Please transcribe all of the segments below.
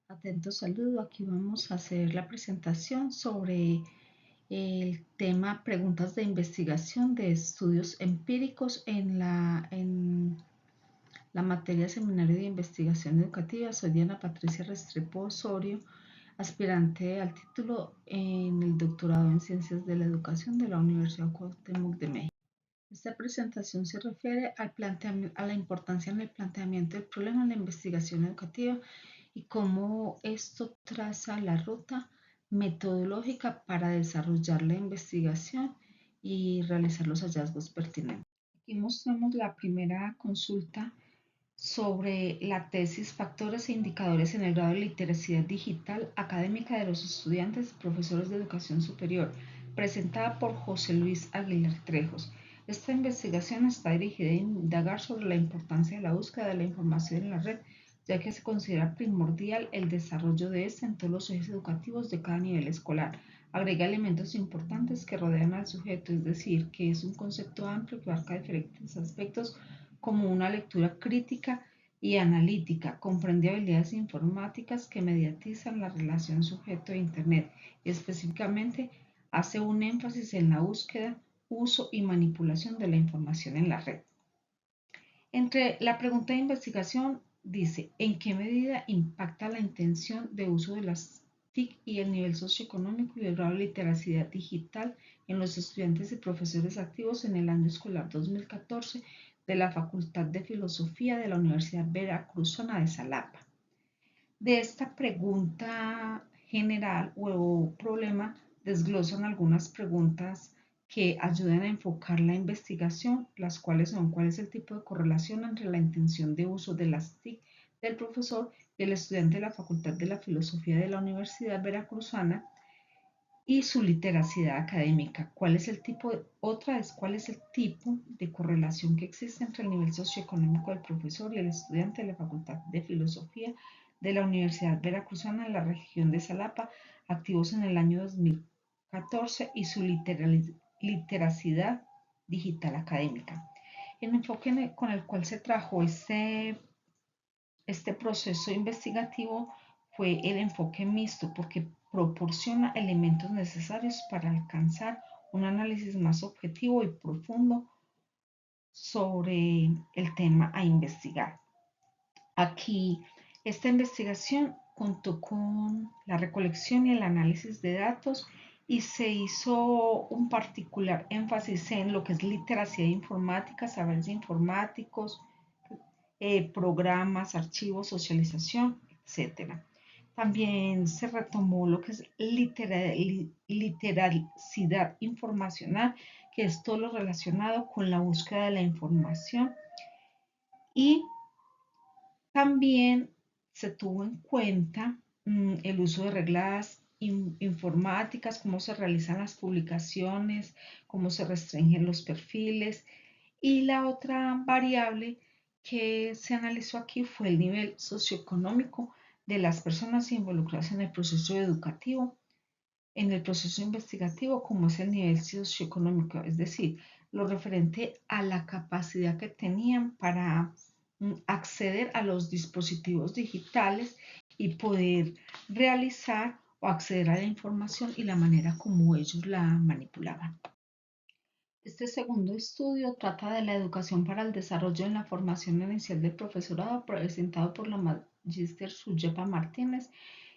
Atento saludo, aquí vamos a hacer la presentación sobre el tema preguntas de investigación de estudios empíricos en la materia Seminario de Investigación Educativa. Soy Diana Patricia Restrepo Osorio, aspirante al título en el doctorado en Ciencias de la Educación de la Universidad Cuauhtémoc de México. Esta presentación se refiere a la importancia en el planteamiento del problema en la investigación educativa y cómo esto traza la ruta metodológica para desarrollar la investigación y realizar los hallazgos pertinentes. Aquí mostramos la primera consulta sobre la tesis Factores e indicadores en el grado de literacidad digital académica de los estudiantes y profesores de educación superior, presentada por José Luis Aguilar Trejos. Esta investigación está dirigida a indagar sobre la importancia de la búsqueda de la información en la red, ya que se considera primordial el desarrollo de esta en todos los ejes educativos de cada nivel escolar. Agrega elementos importantes que rodean al sujeto, es decir, que es un concepto amplio que abarca diferentes aspectos como una lectura crítica y analítica, comprende habilidades informáticas que mediatizan la relación sujeto e Internet y específicamente hace un énfasis en la búsqueda, uso y manipulación de la información en la red. Entre la pregunta de investigación dice, ¿en qué medida impacta la intención de uso de las TIC y el nivel socioeconómico y el grado de literacidad digital en los estudiantes y profesores activos en el año escolar 2014 de la Facultad de Filosofía de la Universidad Veracruzana de Xalapa? De esta pregunta general o problema desglosan algunas preguntas que ayudan a enfocar la investigación, las cuales son cuál es el tipo de correlación entre la intención de uso de las TIC del profesor y el estudiante de la Facultad de la Filosofía de la Universidad Veracruzana y su literacidad académica. Otra es cuál es el tipo de correlación que existe entre el nivel socioeconómico del profesor y el estudiante de la Facultad de Filosofía de la Universidad Veracruzana en la región de Xalapa, activos en el año 2014 y su literacidad digital académica. El enfoque con el cual se trajo este proceso investigativo fue el enfoque mixto porque proporciona elementos necesarios para alcanzar un análisis más objetivo y profundo sobre el tema a investigar. Aquí esta investigación contó con la recolección y el análisis de datos y se hizo un particular énfasis en lo que es literacia informática, saberes informáticos, programas, archivos, socialización, etcétera. También se retomó lo que es literacidad informacional, que es todo lo relacionado con la búsqueda de la información. Y también se tuvo en cuenta el uso de reglas informáticas, cómo se realizan las publicaciones, cómo se restringen los perfiles. Y la otra variable que se analizó aquí fue el nivel socioeconómico de las personas involucradas en el proceso educativo, en el proceso investigativo, como es el nivel socioeconómico, es decir, lo referente a la capacidad que tenían para acceder a los dispositivos digitales y poder realizar o acceder a la información y la manera como ellos la manipulaban. Este segundo estudio trata de la educación para el desarrollo en la formación inicial del profesorado presentado por la magíster Suyepa Martínez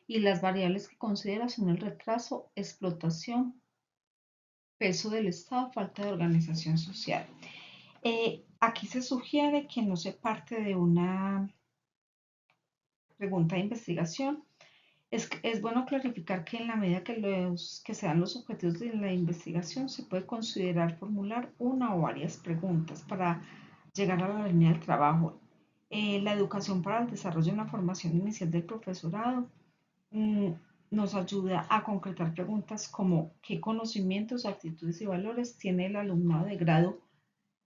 y las variables que considera son el retraso, explotación, peso del Estado, falta de organización social. Aquí se sugiere que no se parte de una pregunta de investigación. Es bueno clarificar que en la medida que se dan los objetivos de la investigación, se puede considerar formular una o varias preguntas para llegar a la línea del trabajo. La educación para el desarrollo en la formación inicial del profesorado mm, nos ayuda a concretar preguntas como qué conocimientos, actitudes y valores tiene el alumnado de grado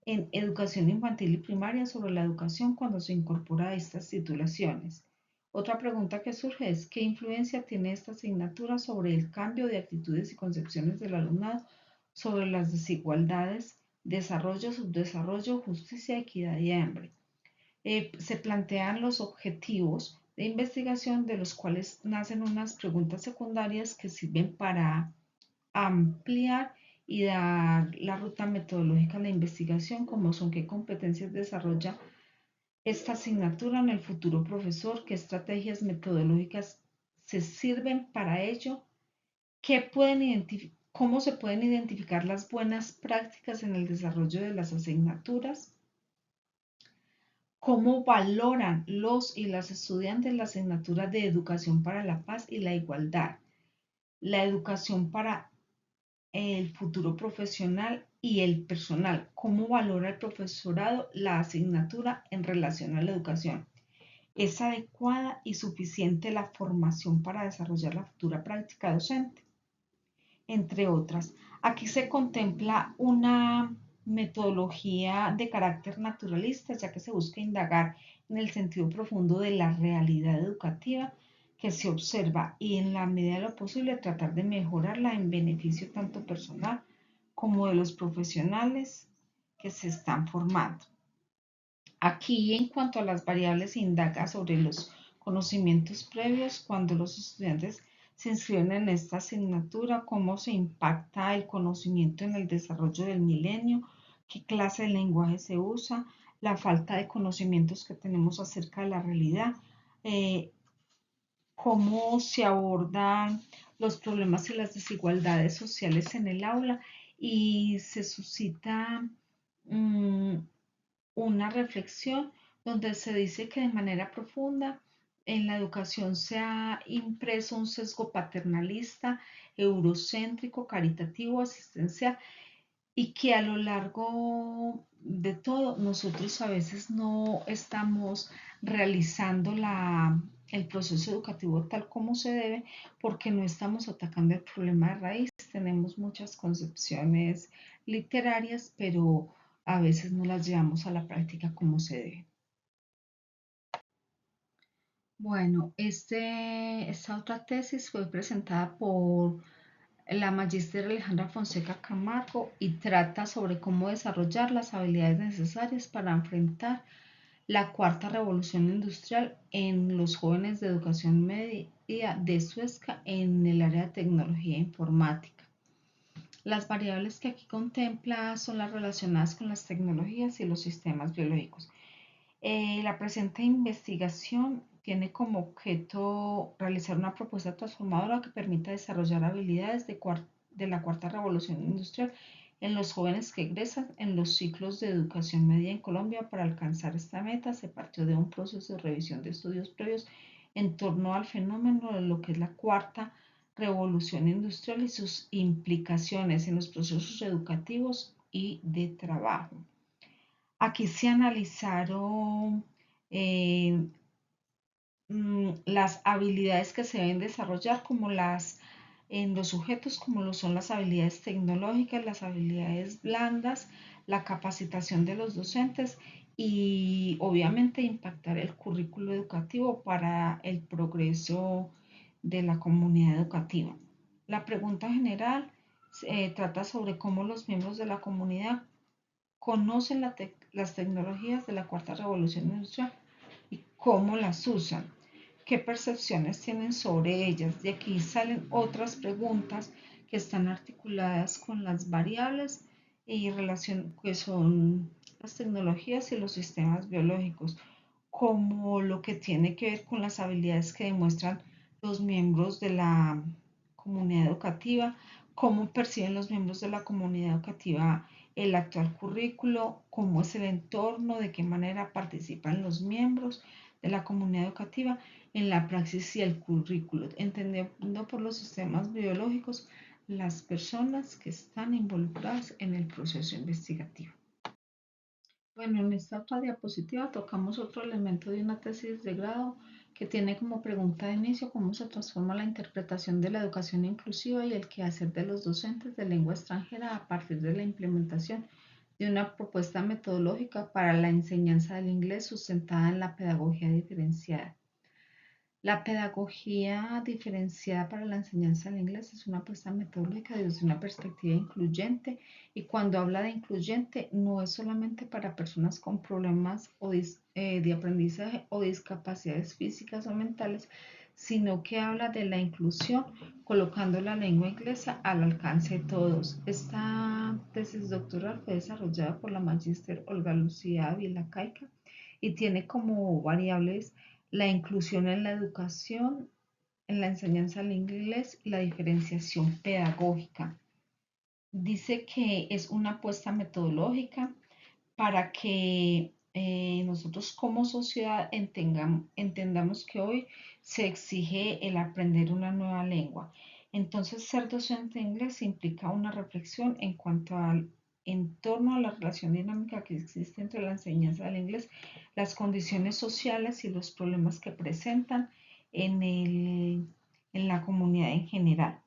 en educación infantil y primaria sobre la educación cuando se incorpora a estas titulaciones. Otra pregunta que surge es ¿qué influencia tiene esta asignatura sobre el cambio de actitudes y concepciones del alumnado sobre las desigualdades, desarrollo, subdesarrollo, justicia, equidad y hambre? Se plantean los objetivos de investigación, de los cuales nacen unas preguntas secundarias que sirven para ampliar y dar la ruta metodológica a la investigación, como son qué competencias desarrolla esta asignatura en el futuro profesor, qué estrategias metodológicas se sirven para ello, cómo se pueden identificar las buenas prácticas en el desarrollo de las asignaturas, cómo valoran los y las estudiantes la asignatura de educación para la paz y la igualdad, la educación para el futuro profesional y el personal, cómo valora el profesorado la asignatura en relación a la educación. ¿Es adecuada y suficiente la formación para desarrollar la futura práctica docente? Entre otras. Aquí se contempla una metodología de carácter naturalista, ya que se busca indagar en el sentido profundo de la realidad educativa que se observa y en la medida de lo posible tratar de mejorarla en beneficio tanto personal como de los profesionales que se están formando. Aquí, en cuanto a las variables, se indaga sobre los conocimientos previos cuando los estudiantes se inscriben en esta asignatura, cómo se impacta el conocimiento en el desarrollo del milenio, qué clase de lenguaje se usa, la falta de conocimientos que tenemos acerca de la realidad, eh, cómo se abordan los problemas y las desigualdades sociales en el aula y se suscita um, una reflexión donde se dice que de manera profunda en la educación se ha impreso un sesgo paternalista, eurocéntrico, caritativo, asistencial y que a lo largo de todo nosotros a veces no estamos realizando el proceso educativo tal como se debe porque no estamos atacando el problema de raíz. Tenemos muchas concepciones literarias, pero a veces no las llevamos a la práctica como se debe. Bueno, esta otra tesis fue presentada por la magíster Alejandra Fonseca Camargo y trata sobre cómo desarrollar las habilidades necesarias para enfrentar la cuarta revolución industrial en los jóvenes de educación media de Suezca en el área de tecnología e informática. Las variables que aquí contempla son las relacionadas con las tecnologías y los sistemas biológicos. La presente investigación tiene como objeto realizar una propuesta transformadora que permita desarrollar habilidades de la cuarta revolución industrial en los jóvenes que egresan en los ciclos de educación media en Colombia. Para alcanzar esta meta se partió de un proceso de revisión de estudios previos en torno al fenómeno de lo que es la cuarta revolución industrial y sus implicaciones en los procesos educativos y de trabajo. Aquí se analizaron eh, las habilidades que se deben desarrollar en los sujetos, como lo son las habilidades tecnológicas, las habilidades blandas, la capacitación de los docentes y obviamente impactar el currículo educativo para el progreso de la comunidad educativa. La pregunta general trata sobre cómo los miembros de la comunidad conocen las tecnologías de la cuarta revolución industrial y cómo las usan, qué percepciones tienen sobre ellas. De aquí salen otras preguntas que están articuladas con las variables y relación que son las tecnologías y los sistemas biológicos, como lo que tiene que ver con las habilidades que demuestran los miembros de la comunidad educativa, cómo perciben los miembros de la comunidad educativa el actual currículo, cómo es el entorno, de qué manera participan los miembros de la comunidad educativa en la praxis y el currículo, entendiendo por los sistemas biológicos las personas que están involucradas en el proceso investigativo. Bueno, en esta otra diapositiva tocamos otro elemento de una tesis de grado que tiene como pregunta de inicio cómo se transforma la interpretación de la educación inclusiva y el quehacer de los docentes de lengua extranjera a partir de la implementación de una propuesta metodológica para la enseñanza del inglés sustentada en la pedagogía diferenciada. La pedagogía diferenciada para la enseñanza del inglés es una apuesta metodológica desde una perspectiva incluyente, y cuando habla de incluyente no es solamente para personas con problemas de aprendizaje o discapacidades físicas o mentales, sino que habla de la inclusión colocando la lengua inglesa al alcance de todos. Esta tesis doctoral fue desarrollada por la magíster Olga Lucía Ávila Caica y tiene como variables la inclusión en la educación, en la enseñanza del inglés y la diferenciación pedagógica. Dice que es una apuesta metodológica para que nosotros como sociedad entendamos que hoy se exige el aprender una nueva lengua. Entonces, ser docente de inglés implica una reflexión en cuanto al en torno a la relación dinámica que existe entre la enseñanza del inglés, las condiciones sociales y los problemas que presentan en la comunidad en general.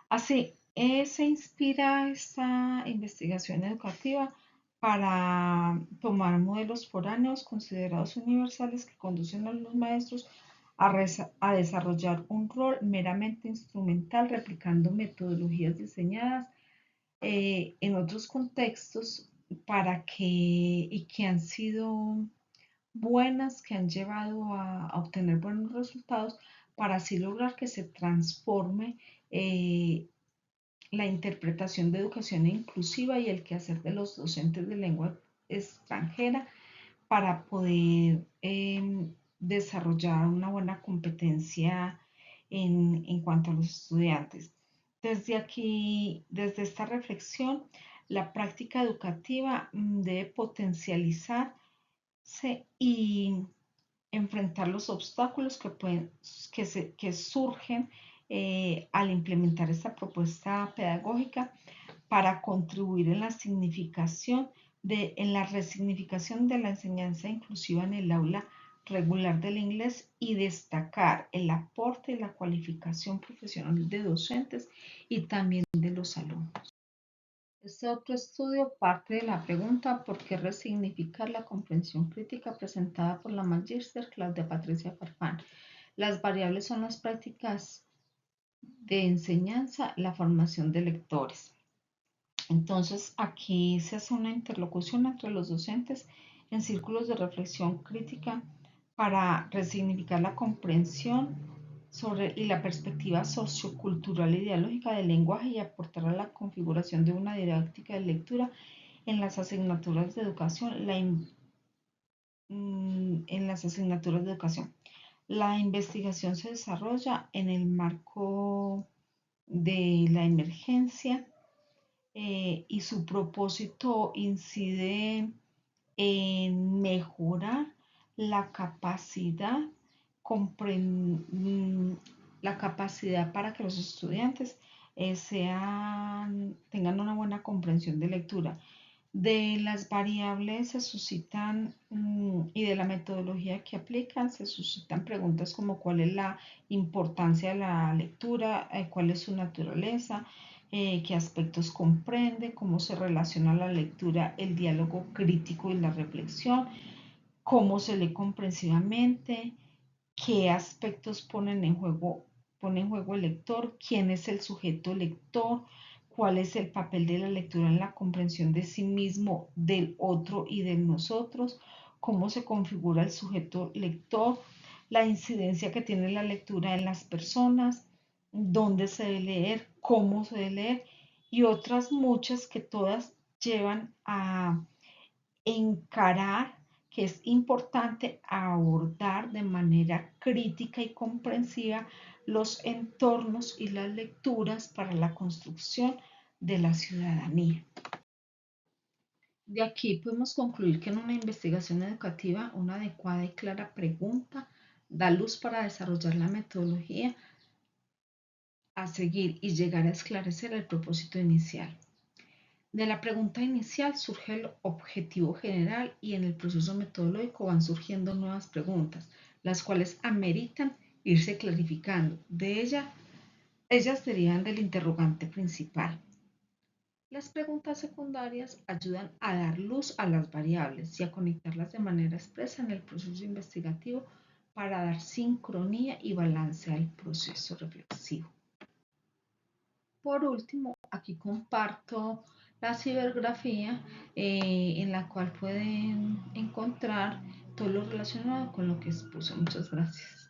Así, se inspira esta investigación educativa para tomar modelos foráneos considerados universales que conducen a los maestros a desarrollar un rol meramente instrumental, replicando metodologías diseñadas en otros contextos y que han sido buenas, que han llevado a obtener buenos resultados, para así lograr que se transforme la interpretación de educación inclusiva y el quehacer de los docentes de lengua extranjera para poder desarrollar una buena competencia en cuanto a los estudiantes. Desde aquí, desde esta reflexión, la práctica educativa debe potencializarse y enfrentar los obstáculos que surgen al implementar esta propuesta pedagógica para contribuir en la resignificación de la enseñanza inclusiva en el aula regular del inglés y destacar el aporte y la cualificación profesional de docentes y también de los alumnos. Este otro estudio parte de la pregunta ¿por qué resignificar la comprensión crítica presentada por la magíster Claudia Patricia Farfán? Las variables son las prácticas de enseñanza, la formación de lectores. Entonces, aquí se hace una interlocución entre los docentes en círculos de reflexión crítica para resignificar la comprensión y la perspectiva sociocultural y ideológica del lenguaje y aportar a la configuración de una didáctica de lectura en las asignaturas de educación. En las asignaturas de educación. La investigación se desarrolla en el marco de la emergencia y su propósito incide en mejorar la capacidad, la capacidad para que los estudiantes tengan una buena comprensión de lectura. De las variables se suscitan y de la metodología que aplican se suscitan preguntas como cuál es la importancia de la lectura, cuál es su naturaleza, qué aspectos comprende, cómo se relaciona la lectura, el diálogo crítico y la reflexión, cómo se lee comprensivamente, qué aspectos pone en juego el lector, quién es el sujeto lector, cuál es el papel de la lectura en la comprensión de sí mismo, del otro y de nosotros, cómo se configura el sujeto lector, la incidencia que tiene la lectura en las personas, dónde se debe leer, cómo se debe leer y otras muchas que todas llevan a encarar que es importante abordar de manera crítica y comprensiva los entornos y las lecturas para la construcción de la ciudadanía. De aquí podemos concluir que en una investigación educativa una adecuada y clara pregunta da luz para desarrollar la metodología a seguir y llegar a esclarecer el propósito inicial. De la pregunta inicial surge el objetivo general y en el proceso metodológico van surgiendo nuevas preguntas, las cuales ameritan irse clarificando. Ellas derivan del interrogante principal. Las preguntas secundarias ayudan a dar luz a las variables y a conectarlas de manera expresa en el proceso investigativo para dar sincronía y balance al proceso reflexivo. Por último, aquí comparto la cibergrafía en la cual pueden encontrar todo lo relacionado con lo que expuso. Muchas gracias.